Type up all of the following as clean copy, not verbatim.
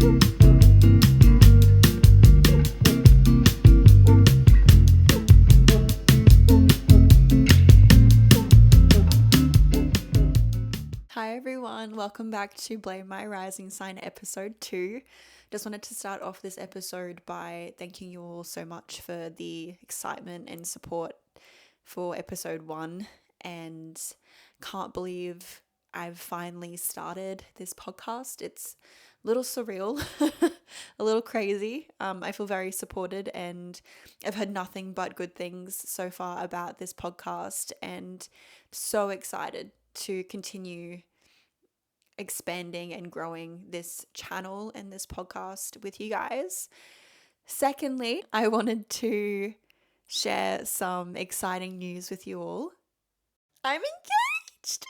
Hi everyone, welcome back to Blame My Rising Sign episode 2. Just wanted to start off this episode by thanking you all so much for the excitement and support for episode 1, and can't believe I've finally started this podcast. It's a little surreal, a little crazy. I feel very supported and I've heard nothing but good things so far about this podcast, and so excited to continue expanding and growing this channel and this podcast with you guys. Secondly, I wanted to share some exciting news with you all. I'm engaged.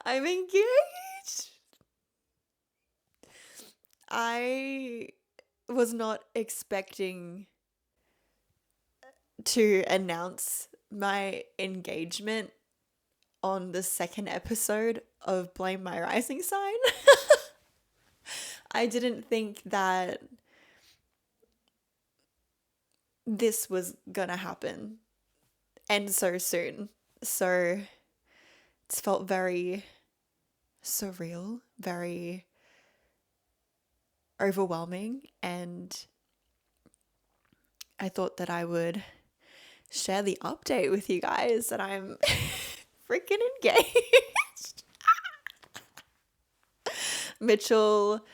I'm engaged. I was not expecting to announce my engagement on the second episode of Blame My Rising Sign. I didn't think that this was gonna happen and so soon. So it's felt very surreal, very overwhelming, and I thought that I would share the update with you guys that I'm freaking engaged. Mitchell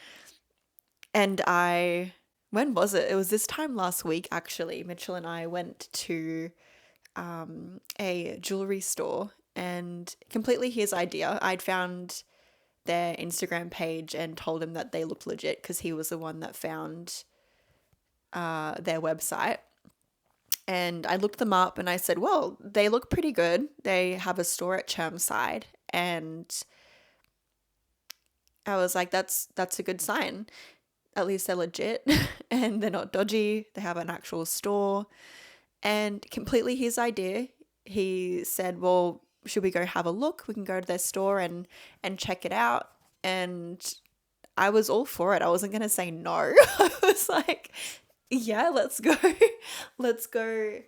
and I, when was it? It was this time last week, actually. Mitchell and I went to a jewelry store, and completely his idea. I'd found their Instagram page and told him that they looked legit because he was the one that found their website. And I looked them up and I said, well, they look pretty good. They have a store at Chermside, and I was like, that's a good sign. At least they're legit and they're not dodgy. They have an actual store. And completely his idea. He said, well, should we go have a look? We can go to their store and check it out. And I was all for it. I wasn't going to say no. I was like, yeah, let's go. Let's go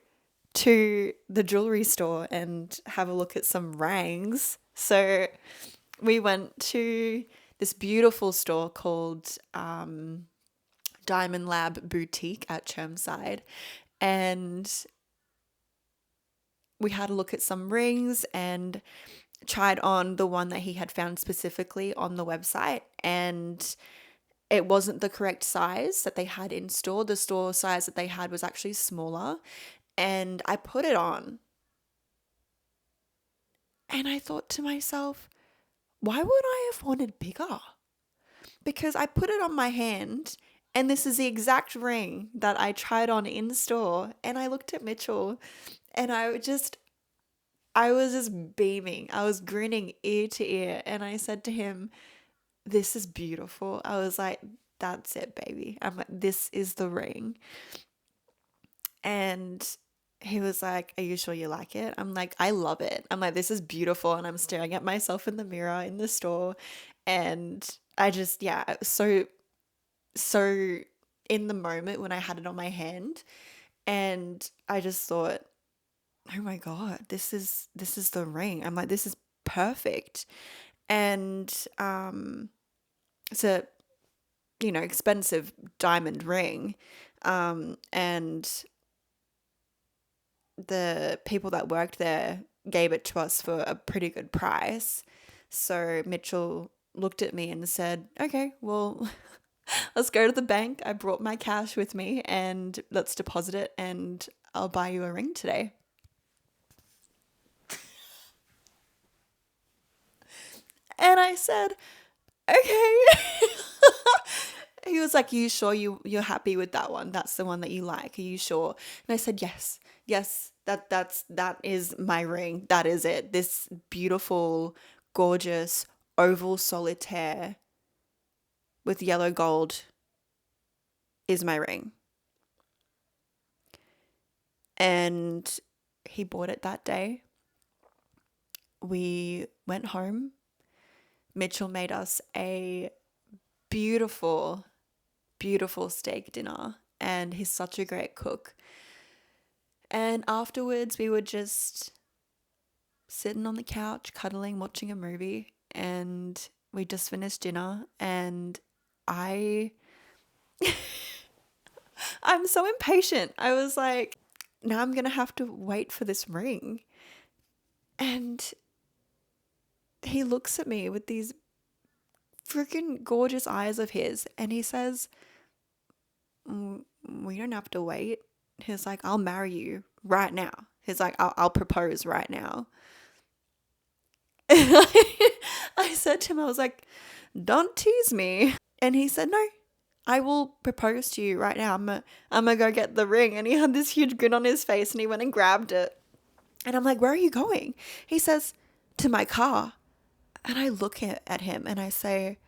to the jewelry store and have a look at some rings. So we went to this beautiful store called Diamond Lab Boutique at Chermside, and we had a look at some rings and tried on the one that he had found specifically on the website, and it wasn't the correct size that they had in store. The store size that they had was actually smaller, and I put it on and I thought to myself, why would I have wanted bigger? Because I put it on my hand and this is the exact ring that I tried on in store, and I looked at Mitchell and I was just beaming. I was grinning ear to ear, and I said to him, this is beautiful. I was like, that's it, baby. I'm like, this is the ring. And he was like, are you sure you like it? I'm like, I love it. I'm like, this is beautiful. And I'm staring at myself in the mirror in the store. And I just, yeah, so in the moment when I had it on my hand, and I just thought, oh my God, this is the ring. I'm like, this is perfect. And it's a, expensive diamond ring. And the people that worked there gave it to us for a pretty good price. So Mitchell looked at me and said, okay, well, let's go to the bank. I brought my cash with me and let's deposit it and I'll buy you a ring today. And I said, okay. He was like, are you sure you're happy with that one? That's the one that you like. Are you sure? And I said, yes, that is my ring. That is it. This beautiful, gorgeous oval solitaire with yellow gold is my ring. And he bought it that day. We went home, Mitchell made us a beautiful, beautiful steak dinner, and he's such a great cook. And afterwards, we were just sitting on the couch, cuddling, watching a movie, and we just finished dinner. And I, I'm so impatient. I was like, now I'm gonna have to wait for this ring. And he looks at me with these freaking gorgeous eyes of his, and he says, we don't have to wait. He's like, I'll marry you right now. He's like, I'll propose right now. And I said to him, I was like, don't tease me. And he said, no, I will propose to you right now. I'm gonna go get the ring. And he had this huge grin on his face, and he went and grabbed it. And I'm like, where are you going? He says, to my car. And I look at him and I say,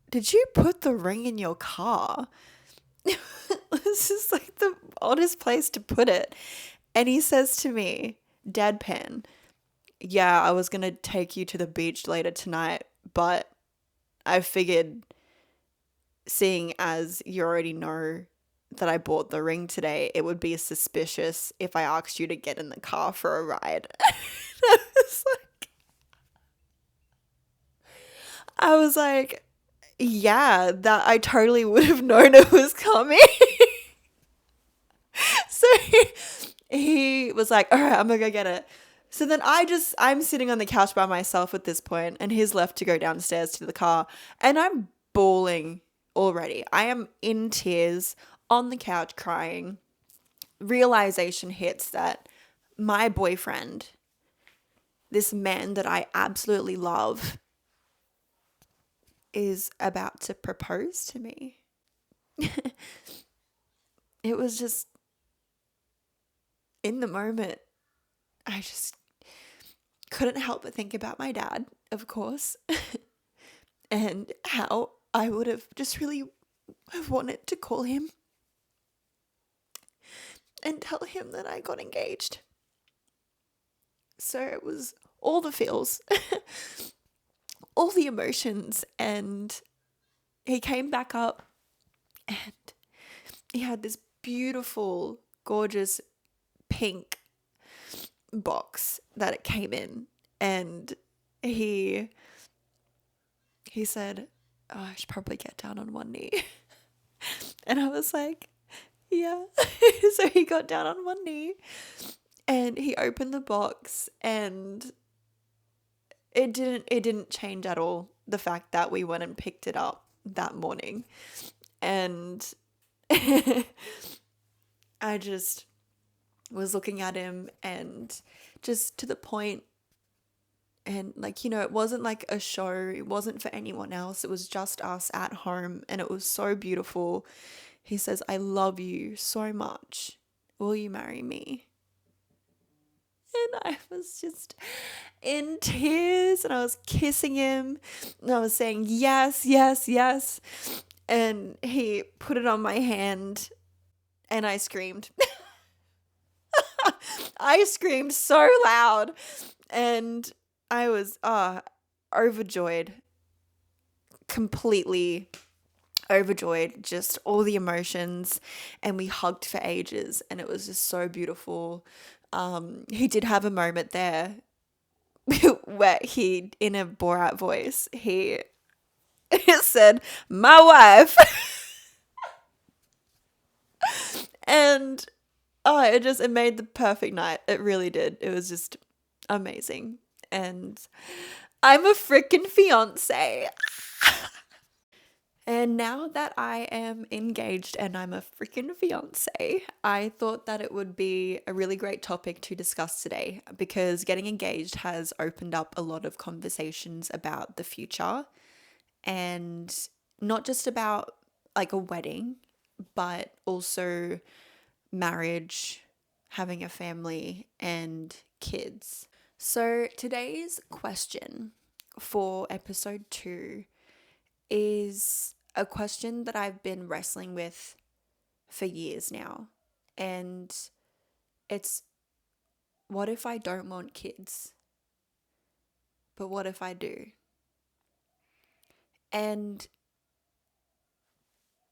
did you put the ring in your car? This is like the oddest place to put it. And he says to me, deadpan, yeah, I was going to take you to the beach later tonight, but I figured, seeing as you already know that I bought the ring today, it would be suspicious if I asked you to get in the car for a ride. I was like, yeah, that I totally would have known it was coming. So he was like, all right, I'm gonna go get it. So then I'm sitting on the couch by myself at this point, and he's left to go downstairs to the car, and I'm bawling already. I am in tears on the couch crying. Realization hits that my boyfriend, this man that I absolutely love, is about to propose to me. It was just, in the moment, I just couldn't help but think about my dad, of course, and how I would have just really have wanted to call him and tell him that I got engaged. So it was all the feels, all the emotions, and he came back up and he had this beautiful, gorgeous pink box that it came in, and he said, oh, I should probably get down on one knee. And I was like, yeah. So he got down on one knee and he opened the box, and it didn't change at all the fact that we went and picked it up that morning. And I just was looking at him, and just to the point, and like, it wasn't like a show, it wasn't for anyone else, it was just us at home, and it was so beautiful. He says, I love you so much, will you marry me? And I was just in tears, and I was kissing him, and I was saying yes, yes, yes, and he put it on my hand, and I screamed. I screamed so loud, and I was overjoyed, completely overjoyed, just all the emotions, and we hugged for ages, and it was just so beautiful. He did have a moment there where he, in a Borat voice, he said, my wife. And it made the perfect night. It really did. It was just amazing. And I'm a freaking fiance. And now that I am engaged and I'm a freaking fiance, I thought that it would be a really great topic to discuss today, because getting engaged has opened up a lot of conversations about the future, and not just about like a wedding, but also marriage, having a family, and kids. So today's question for episode 2 is a question that I've been wrestling with for years now. And it's, what if I don't want kids? But what if I do? And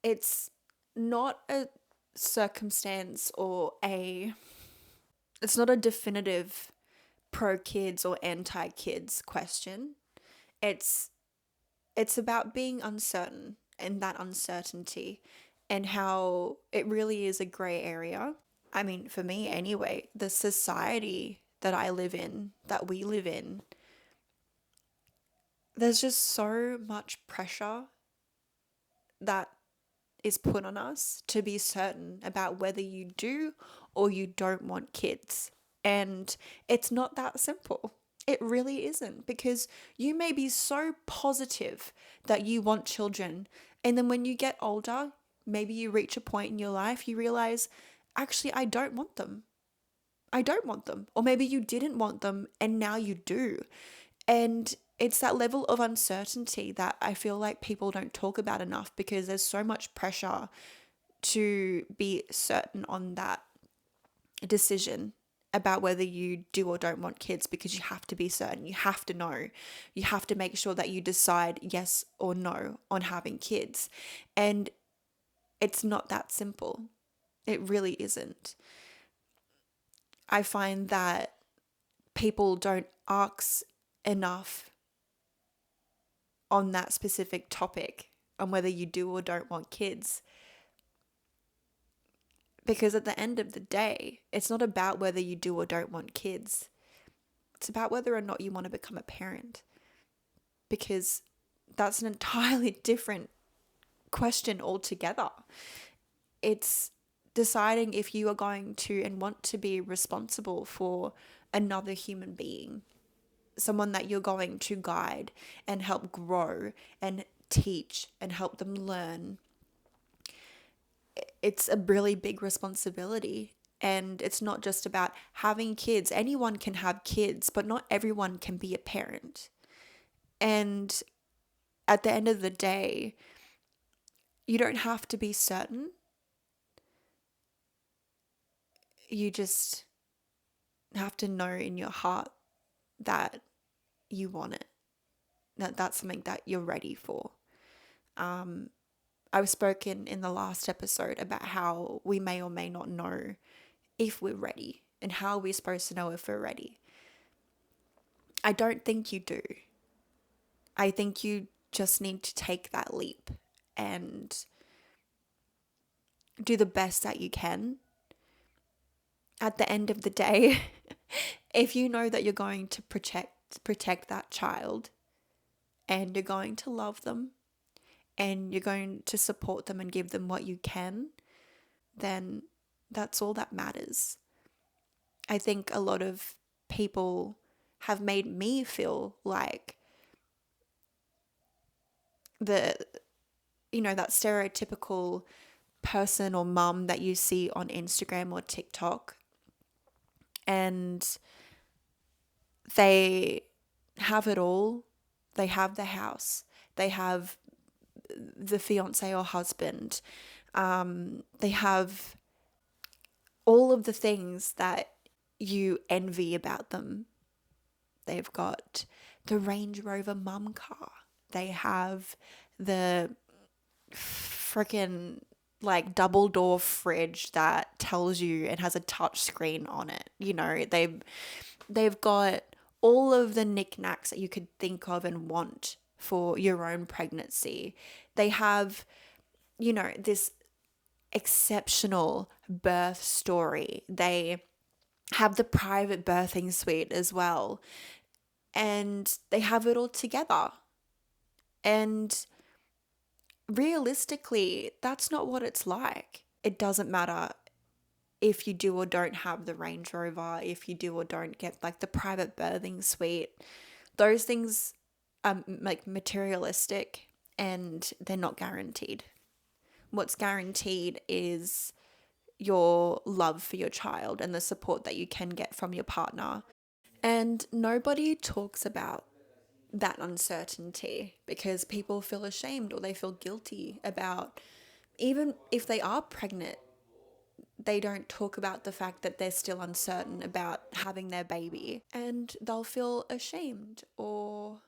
it's not a circumstance or it's not a definitive pro kids or anti kids question. It's it's about being uncertain and that uncertainty and how it really is a gray area. I mean, for me anyway, the society that I live in, that we live in, there's just so much pressure that is put on us to be certain about whether you do or you don't want kids. And it's not that simple. It really isn't, because you may be so positive that you want children. And then when you get older, maybe you reach a point in your life, you realize, actually, I don't want them. I don't want them. Or maybe you didn't want them and now you do. And it's that level of uncertainty that I feel like people don't talk about enough, because there's so much pressure to be certain on that decision about whether you do or don't want kids, because you have to be certain. You have to know. You have to make sure that you decide yes or no on having kids. And it's not that simple. It really isn't. I find that people don't ask enough on that specific topic, on whether you do or don't want kids. Because at the end of the day, it's not about whether you do or don't want kids. It's about whether or not you want to become a parent. Because that's an entirely different question altogether. It's deciding if you are going to and want to be responsible for another human being, someone that you're going to guide and help grow and teach and help them learn. It's a really big responsibility. And it's not just about having kids. Anyone can have kids, but not everyone can be a parent. And at the end of the day, you don't have to be certain. You just have to know in your heart that you want it, that that's something that you're ready for. I've spoken in the last episode about how we may or may not know if we're ready and how we're supposed to know if we're ready. I don't think you do. I think you just need to take that leap and do the best that you can. At the end of the day, if you know that you're going to protect that child, and you're going to love them, and you're going to support them and give them what you can, then that's all that matters. I think a lot of people have made me feel like the, that stereotypical person or mum that you see on Instagram or TikTok, and they have it all. They have the house, they have the fiance or husband, they have all of the things that you envy about them. They've got the Range Rover mum car. They have the freaking like double door fridge that tells you and has a touch screen on it. They've got all of the knickknacks that you could think of and want for your own pregnancy. They have, this exceptional birth story. They have the private birthing suite as well. And they have it all together. And realistically, that's not what it's like. It doesn't matter if you do or don't have the Range Rover, if you do or don't get like the private birthing suite. Those things are like materialistic and they're not guaranteed. What's guaranteed is your love for your child and the support that you can get from your partner. And nobody talks about that uncertainty because people feel ashamed or they feel guilty about, even if they are pregnant, they don't talk about the fact that they're still uncertain about having their baby, and they'll feel ashamed or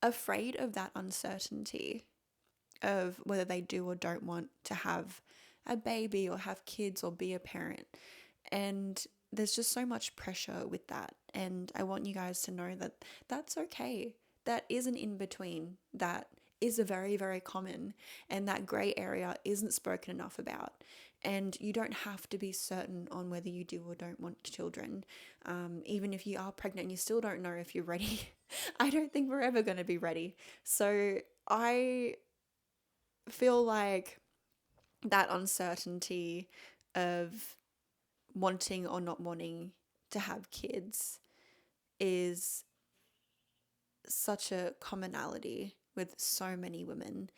afraid of that uncertainty of whether they do or don't want to have a baby or have kids or be a parent. And there's just so much pressure with that. And I want you guys to know that that's okay. That is an in between. That is a very, very common. And that grey area isn't spoken enough about. And you don't have to be certain on whether you do or don't want children. Even if you are pregnant and you still don't know if you're ready, I don't think we're ever going to be ready. So I feel like that uncertainty of wanting or not wanting to have kids is such a commonality with so many women.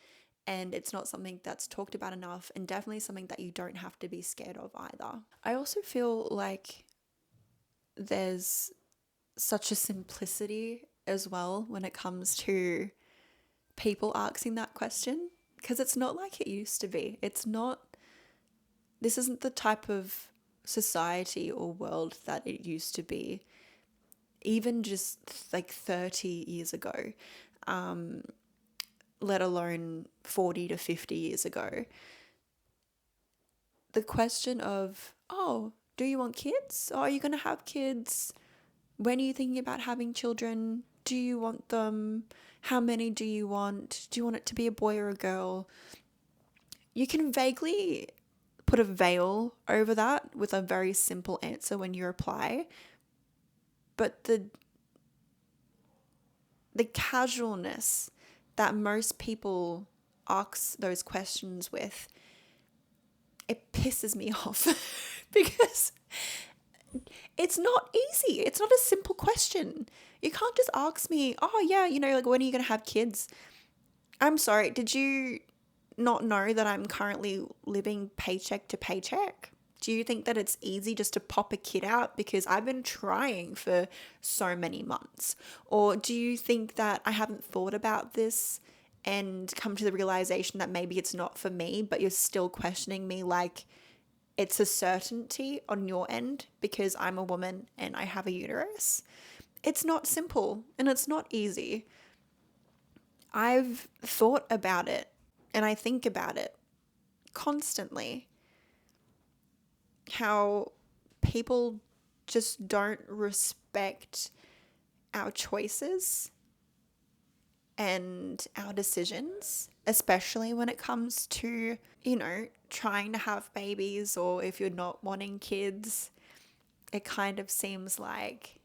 And it's not something that's talked about enough, and definitely something that you don't have to be scared of either. I also feel like there's such a simplicity as well when it comes to people asking that question, because it's not like it used to be. This isn't the type of society or world that it used to be, even just like 30 years ago, let alone 40 to 50 years ago. The question of, oh, do you want kids? Or are you going to have kids? When are you thinking about having children? Do you want them? How many do you want? Do you want it to be a boy or a girl? You can vaguely put a veil over that with a very simple answer when you reply. But the casualness that most people ask those questions with, it pisses me off because it's not easy. It's not a simple question. You can't just ask me, oh yeah, like, when are you going to have kids? I'm sorry, did you not know that I'm currently living paycheck to paycheck? Do you think that it's easy just to pop a kid out because I've been trying for so many months? Or do you think that I haven't thought about this and come to the realization that maybe it's not for me, but you're still questioning me like it's a certainty on your end because I'm a woman and I have a uterus? It's not simple and it's not easy. I've thought about it and I think about it constantly. How people just don't respect our choices and our decisions, especially when it comes to, trying to have babies, or if you're not wanting kids. It kind of seems like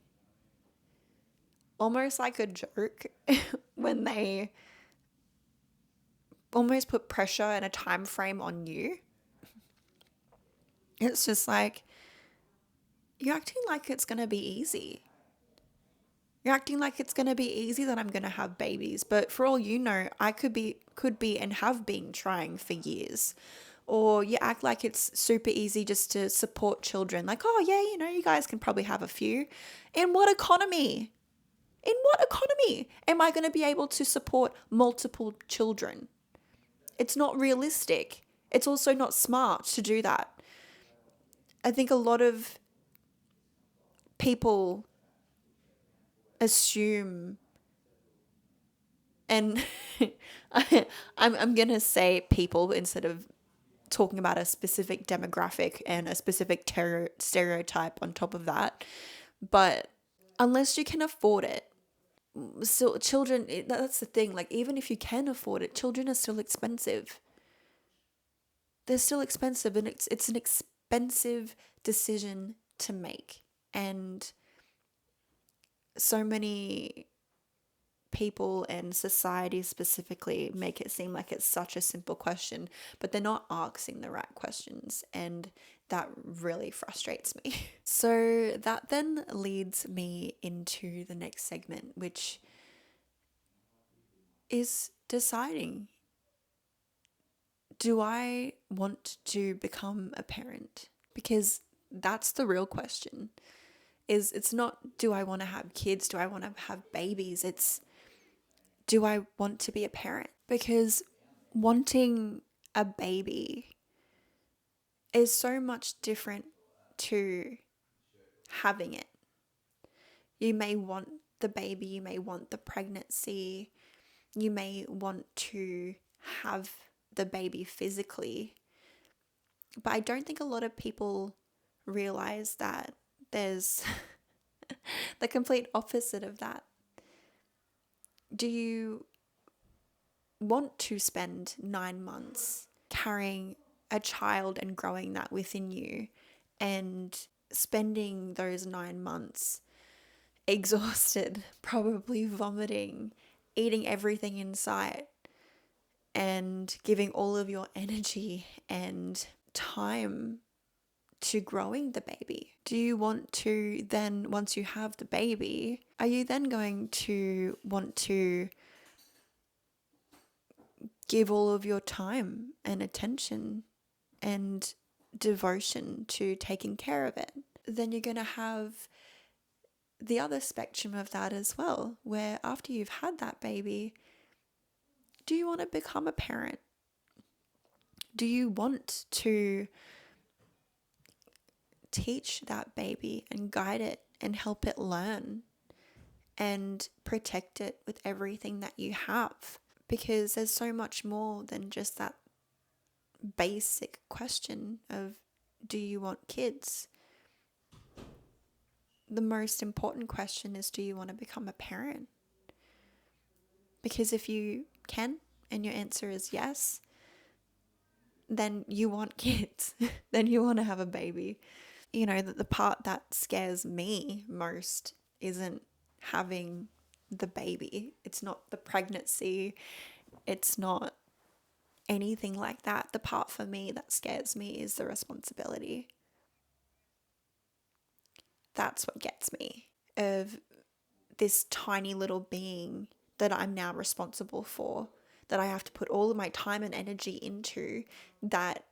almost like a joke when they almost put pressure and a time frame on you. It's just like, you're acting like it's going to be easy. You're acting like it's going to be easy that I'm going to have babies. But for all you know, I could be and have been trying for years. Or you act like it's super easy just to support children. Like, oh yeah, you guys can probably have a few. In what economy? In what economy am I going to be able to support multiple children? It's not realistic. It's also not smart to do that. I think a lot of people assume, and I'm going to say people instead of talking about a specific demographic and a specific stereotype on top of that. But unless you can afford it, still children, that's the thing. Like, even if you can afford it, children are still expensive. They're still expensive, and it's an expensive decision to make. And so many people and society specifically make it seem like it's such a simple question, but they're not asking the right questions, and that really frustrates me. So that then leads me into the next segment, which is deciding, do I want to become a parent? Because that's the real question. It's not, do I want to have kids? Do I want to have babies? It's, do I want to be a parent? Because wanting a baby is so much different to having it. You may want the baby, you may want the pregnancy, You may want to have the baby physically, but I don't think a lot of people realize that there's the complete opposite of that. Do you want to spend 9 months carrying a child and growing that within you, and spending those 9 months exhausted, probably vomiting, eating everything in sight, and giving all of your energy and time to growing the baby? Do you want to then, once you have the baby, are you then going to want to give all of your time and attention and devotion to taking care of it? Then you're going to have the other spectrum of that as well, where after you've had that baby, do you want to become a parent? Do you want to teach that baby and guide it and help it learn and protect it with everything that you have? Because there's so much more than just that basic question of, do you want kids? The most important question is, do you want to become a parent? Because if you can and your answer is yes, then you want kids. Then you want to have a baby. You know, that the part that scares me most isn't having the baby. It's not the pregnancy. It's not anything like that. The part for me that scares me is the responsibility. That's what gets me, of this tiny little being that I'm now responsible for, that I have to put all of my time and energy into, that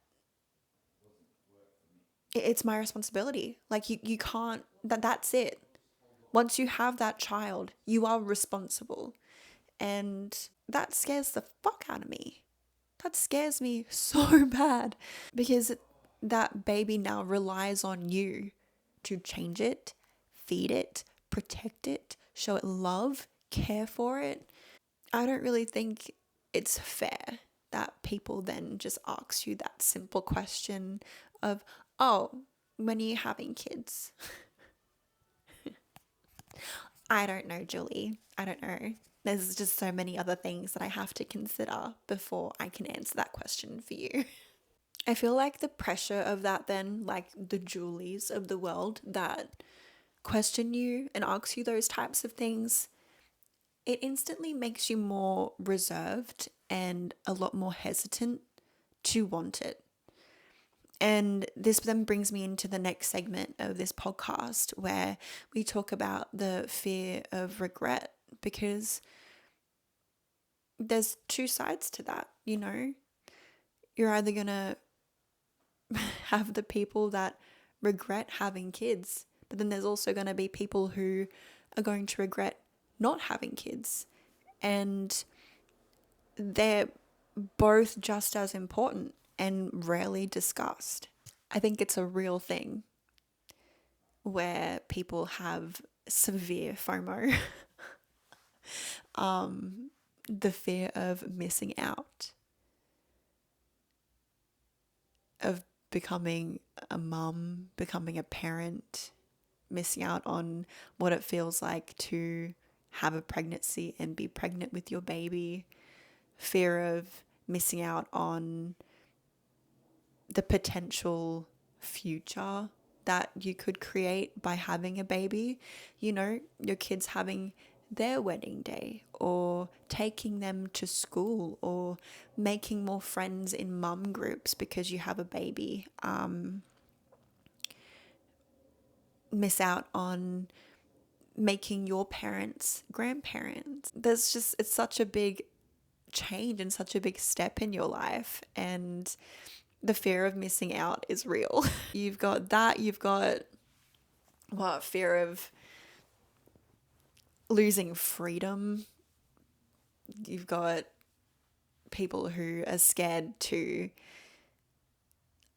it's my responsibility. Like you can't, that's it. Once you have that child, you are responsible. And that scares the fuck out of me. That scares me so bad, because that baby now relies on you to change it, feed it, protect it, show it love, care for it. I don't really think it's fair that people then just ask you that simple question of, oh, when are you having kids? I don't know, Julie. I don't know. There's just so many other things that I have to consider before I can answer that question for you. I feel like the pressure of that then, like the Julies of the world that question you and ask you those types of things, it instantly makes you more reserved and a lot more hesitant to want it. And this then brings me into the next segment of this podcast, where we talk about the fear of regret, because there's two sides to that, you know? You're either going to have the people that regret having kids, but then there's also going to be people who are going to regret not having kids. And they're both just as important and rarely discussed. I think it's a real thing where people have severe FOMO, the fear of missing out, of becoming a mum, becoming a parent, missing out on what it feels like to have a pregnancy and be pregnant with your baby, fear of missing out on the potential future that you could create by having a baby. You know, your kids having their wedding day, or taking them to school, or making more friends in mum groups because you have a baby. Miss out on making your parents grandparents. It's such a big change and such a big step in your life, and the fear of missing out is real. You've got that, you've got fear of losing freedom. You've got people who are scared to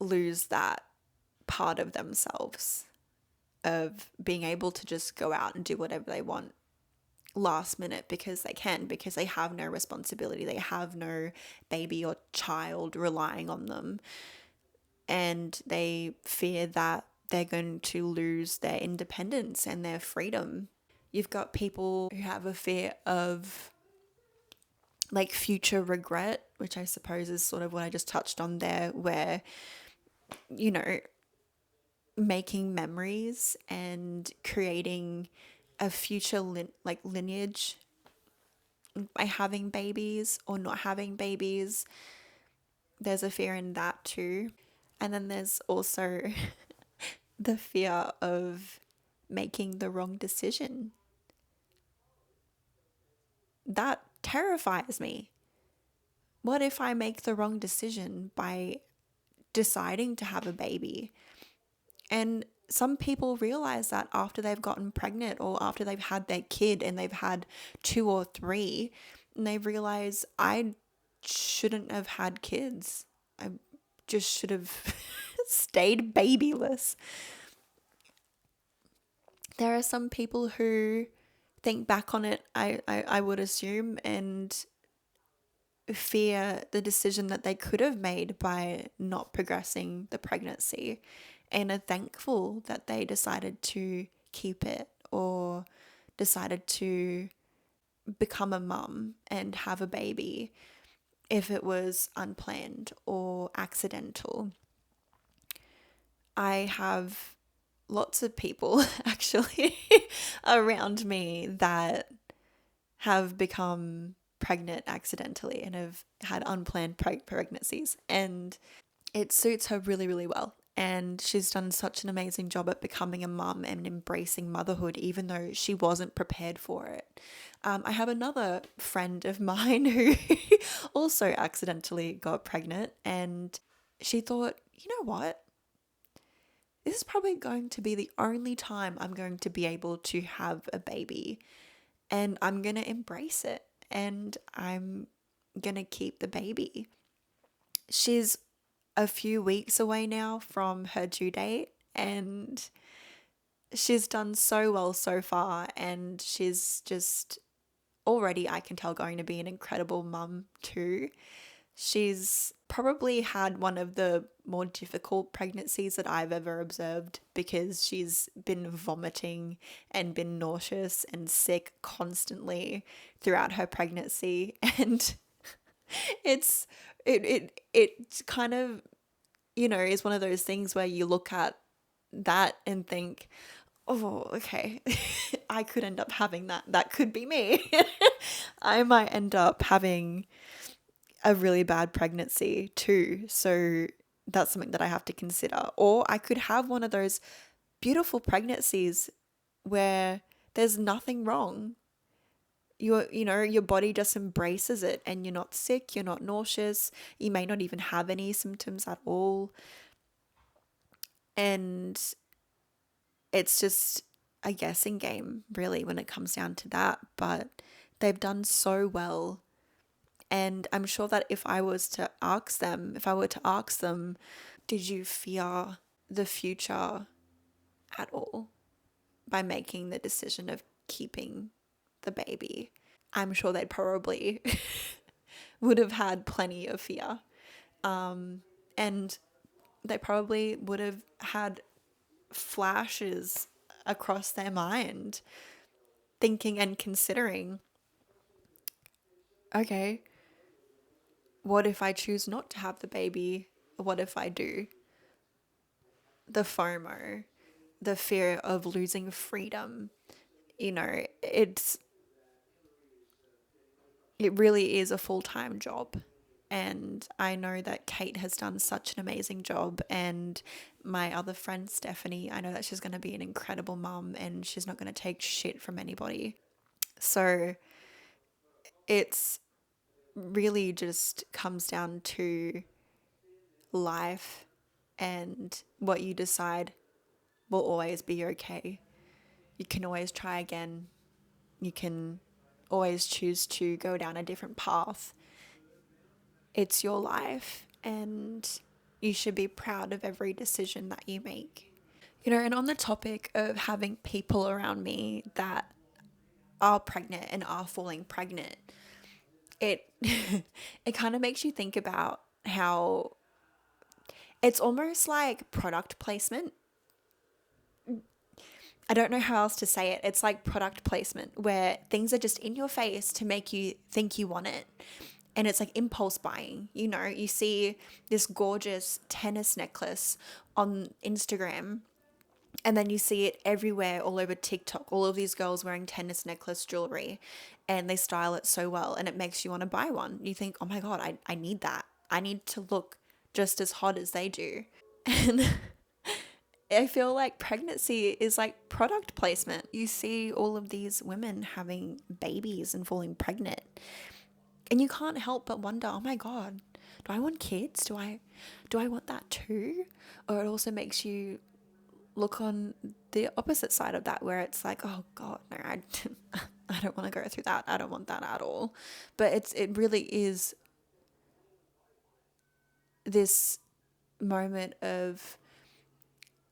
lose that part of themselves, of being able to just go out and do whatever they want last minute because they can, because they have no responsibility, they have no baby or child relying on them, and they fear that they're going to lose their independence and their freedom. You've got people who have a fear of like future regret, which I suppose is sort of what I just touched on there, where, you know, making memories and creating a future lineage by having babies or not having babies. There's a fear in that too. And then there's also the fear of making the wrong decision. That terrifies me. What if I make the wrong decision by deciding to have a baby? And some people realize that after they've gotten pregnant or after they've had their kid and they've had two or three, and they realize I shouldn't have had kids. I just should have stayed babyless. There are some people who think back on it, I would assume, and fear the decision that they could have made by not progressing the pregnancy, and are thankful that they decided to keep it or decided to become a mum and have a baby if it was unplanned or accidental. I have lots of people actually around me that have become pregnant accidentally and have had unplanned pregnancies, and it suits her really, really well. And she's done such an amazing job at becoming a mum and embracing motherhood, even though she wasn't prepared for it. I have another friend of mine who also accidentally got pregnant, and she thought, you know what? This is probably going to be the only time I'm going to be able to have a baby, and I'm going to embrace it, and I'm going to keep the baby. She's a few weeks away now from her due date, and she's done so well so far, and she's just already, I can tell, going to be an incredible mum too. She's probably had one of the more difficult pregnancies that I've ever observed, because she's been vomiting and been nauseous and sick constantly throughout her pregnancy. And it's it kind of, you know, is one of those things where you look at that and think, oh, okay, I could end up having that. That could be me. I might end up having a really bad pregnancy too. So that's something that I have to consider. Or I could have one of those beautiful pregnancies where there's nothing wrong. Your body just embraces it, and you're not sick, you're not nauseous, you may not even have any symptoms at all. And it's just a guessing game, really, when it comes down to that. But they've done so well. And I'm sure that if I were to ask them, did you fear the future at all by making the decision of keeping the baby? I'm sure they'd probably would have had plenty of fear. And they probably would have had flashes across their mind, thinking and considering, okay, what if I choose not to have the baby? What if I do? The FOMO, the fear of losing freedom, it really is a full-time job. And I know that Kate has done such an amazing job, and my other friend Stephanie, I know that she's going to be an incredible mum, and she's not going to take shit from anybody. So it's really just comes down to life, and what you decide will always be okay. You can always try again. You can always choose to go down a different path. It's your life, and you should be proud of every decision that you make. And on the topic of having people around me that are pregnant and are falling pregnant, it it kind of makes you think about how it's almost like product placement. I don't know how else to say it. It's like product placement where things are just in your face to make you think you want it. And it's like impulse buying. You know, you see this gorgeous tennis necklace on Instagram, and then you see it everywhere, all over TikTok, all of these girls wearing tennis necklace jewelry, and they style it so well, and it makes you want to buy one. You think, oh my God, I need that. I need to look just as hot as they do. And I feel like pregnancy is like product placement. You see all of these women having babies and falling pregnant, and you can't help but wonder, oh my God, do I want kids? Do I want that too? Or it also makes you look on the opposite side of that, where it's like, oh God, no, I don't want to go through that. I don't want that at all. But it really is this moment of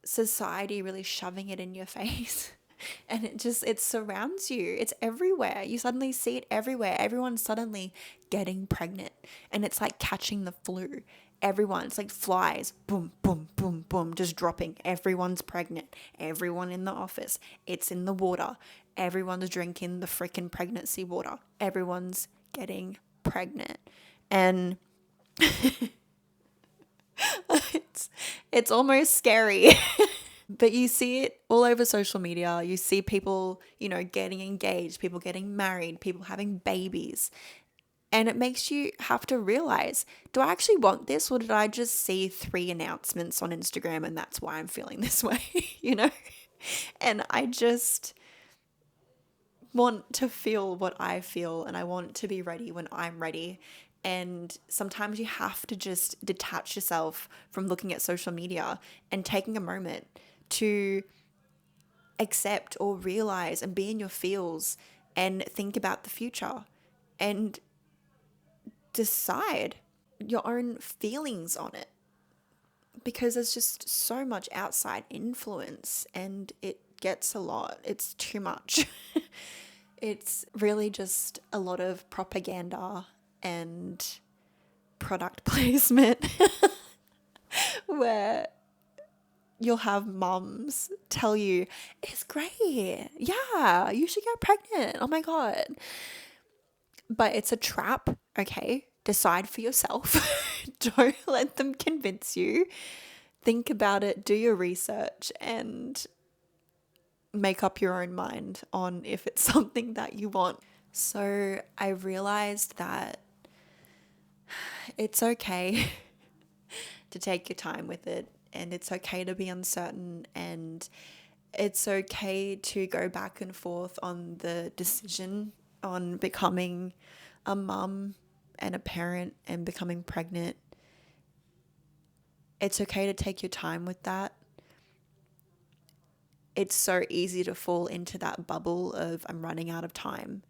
society really shoving it in your face. And it surrounds you. It's everywhere. You suddenly see it everywhere. Everyone's suddenly getting pregnant, and it's like catching the flu. It's like flies, boom, boom, boom, boom, just dropping. Everyone's pregnant. Everyone in the office, it's in the water. Everyone's drinking the freaking pregnancy water. Everyone's getting pregnant. And it's almost scary. But you see it all over social media. You see people, getting engaged, people getting married, people having babies. And it makes you have to realize, do I actually want this, or did I just see 3 announcements on Instagram and that's why I'm feeling this way, And I just want to feel what I feel, and I want to be ready when I'm ready. And sometimes you have to just detach yourself from looking at social media and taking a moment to accept or realize and be in your feels and think about the future and decide your own feelings on it, because there's just so much outside influence and it gets a lot. It's too much. It's really just a lot of propaganda and product placement where you'll have mums tell you, it's great. Yeah, you should get pregnant. Oh my God. But it's a trap, okay? Decide for yourself. Don't let them convince you. Think about it, do your research, and make up your own mind on if it's something that you want. So I realized that it's okay to take your time with it, and it's okay to be uncertain, and it's okay to go back and forth on the decision on becoming a mum and a parent and becoming pregnant. It's okay to take your time with that. It's so easy to fall into that bubble of I'm running out of time,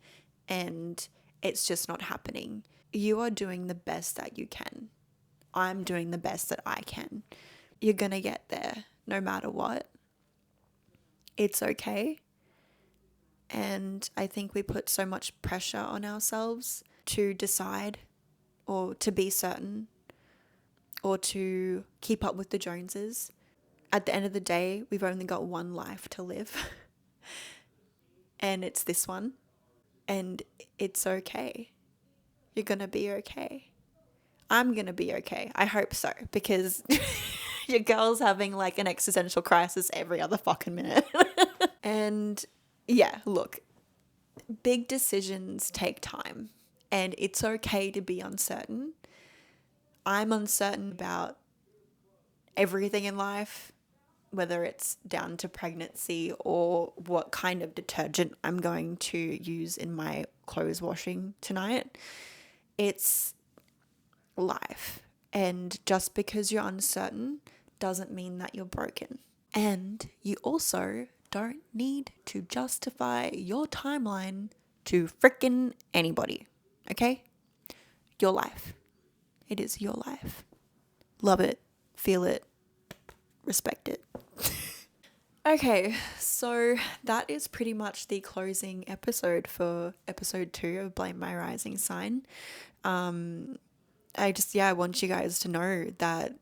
and it's just not happening. You are doing the best that you can. I'm doing the best that I can. You're going to get there no matter what. It's okay. And I think we put so much pressure on ourselves to decide or to be certain or to keep up with the Joneses. At the end of the day, we've only got one life to live. And it's this one. And it's okay. You're going to be okay. I'm going to be okay. I hope so, because your girl's having like an existential crisis every other fucking minute. And yeah, look, big decisions take time, and it's okay to be uncertain. I'm uncertain about everything in life, whether it's down to pregnancy or what kind of detergent I'm going to use in my clothes washing tonight. It's life. And just because you're uncertain doesn't mean that you're broken. And you also don't need to justify your timeline to frickin' anybody. Okay? Your life. It is your life. Love it. Feel it. Respect it. Okay, so that is pretty much the closing episode for episode 2 of Blame My Rising Sign. I want you guys to know that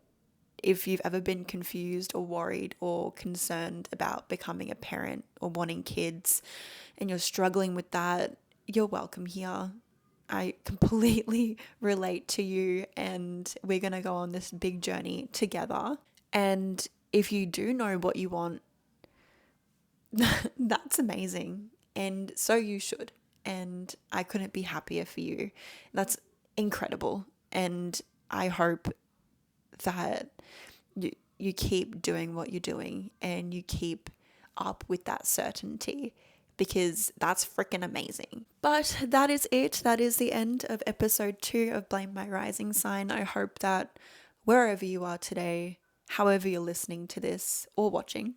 if you've ever been confused or worried or concerned about becoming a parent or wanting kids and you're struggling with that, you're welcome here. I completely relate to you, and we're going to go on this big journey together. And if you do know what you want, that's amazing. And so you should. And I couldn't be happier for you. That's incredible. And I hope that you keep doing what you're doing and you keep up with that certainty, because that's freaking amazing. But that is it. That is the end of episode 2 of Blame My Rising Sign. I hope that wherever you are today, however you're listening to this or watching,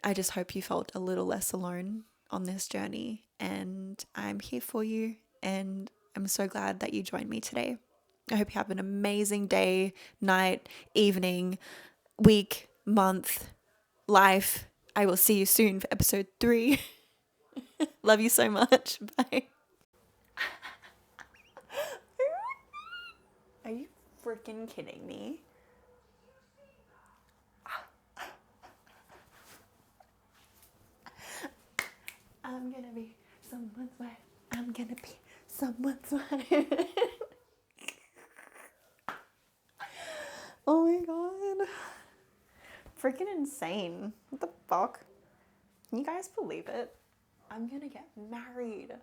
I just hope you felt a little less alone on this journey. And I'm here for you. And I'm so glad that you joined me today. I hope you have an amazing day, night, evening, week, month, life. I will see you soon for episode 3. Love you so much. Bye. Are you freaking kidding me? I'm gonna be someone's wife. I'm gonna be someone's wife. Oh my god. Freaking insane. What the fuck? Can you guys believe it? I'm gonna get married.